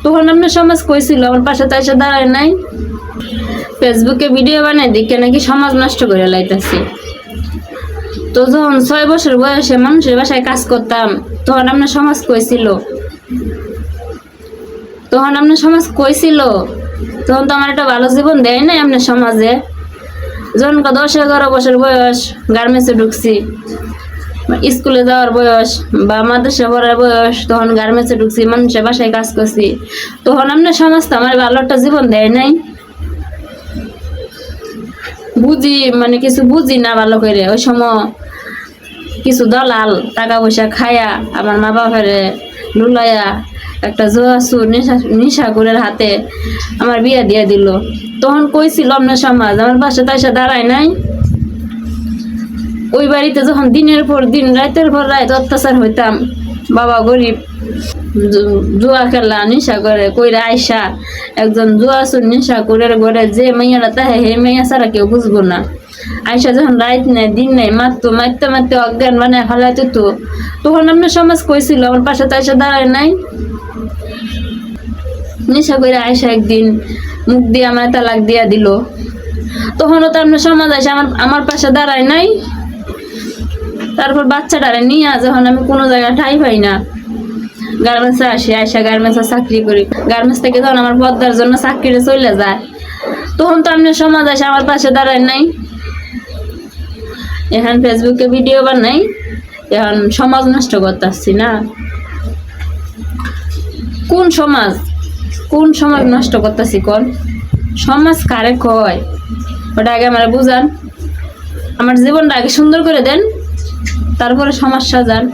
তখন আপনার সমাজ কইছিল আমার পাশে তো এসে দাঁড়ায় নাই। ফেসবুকে ভিডিও বানাই দেখে নাকি সমাজ নষ্ট করে লাইতাছি। তো যখন 6 বছর বয়সে মানুষের বাসায় কাজ করতাম তখন আপনার সমাজ কইছিল, তখন তো আমার একটা ভালো জীবন দেয় নাই আপনার সমাজে। যখন 10-11 বছর বয়স গার্মেন্টসে ঢুকছি, স্কুলে যাওয়ার বয়স বা মাদ্রাসা পড়ার বয়স, তখন গার্মেন্টসে ঢুকছি, মানুষের বাসায় কাজ করছি, তখন আপনার সমাজ তো আমার ভালো একটা জীবন দেয় নাই। কিছু বুঝি না ভালো করে। ওই সময় কিছু দলাল টাকা পয়সা খায়া আমার মা বাবার লুলাইয়া একটা জোয়াসুর নিশাকুরের হাতে আমার বিয়ে দিয়ে দিল। তখন কইছিল আপনার সমাজ আমার পাশে তাইসা দাঁড়ায় নাই। ওই বাড়িতে যখন দিনের পর দিন রাতের পর রাত অত্যাচার হইতাম, বাবা গরিব, জুয়া খেলা নেশা করে কইরা আইসা একজন জুয়াসুর নেশাকুরের ঘরে যে মেয়েরা তাহে হে মেয়া ছাড়া কেউ বুঝবো না। আইসা যখন রাত নেই দিন নেই মারতে মারতে অজ্ঞান বানায় ফেলাইতে, তো তখন আপনার সমাজ কইছিল আমার পাশে তাইসা দাঁড়ায় নাই। নেশা করে আইসা একদিন মুখ দিয়ে আমার তালাক দিয়া দিল, তখনও তো আপনার সমাজ আইসা আমার পাশে দাঁড়ায় নাই। তারপর বাচ্চাটারে নিয়ে যখন আমি কোনো জায়গায় ঠাই পাই না, গার্মেন্টসে আসি, আইসা গার্মেন্টসে চাকরি করি, গার্মেন্টস থেকে যখন আমার পদ্মার জন্য চাকরিটা চলে যায়, তখন তো আপনার সমাজ আসে আমার পাশে দাঁড়ায় নাই। এখন ফেসবুকে ভিডিও বানাই, এখন সমাজ নষ্ট করতেছি না। কোন সমাজ নষ্ট করতেছি? কোন সমাজ কারে কয় ওটা আগে আমার বুঝান। আমার জীবনটা আগে সুন্দর করে দেন, তারপরে সমাজ সাজান।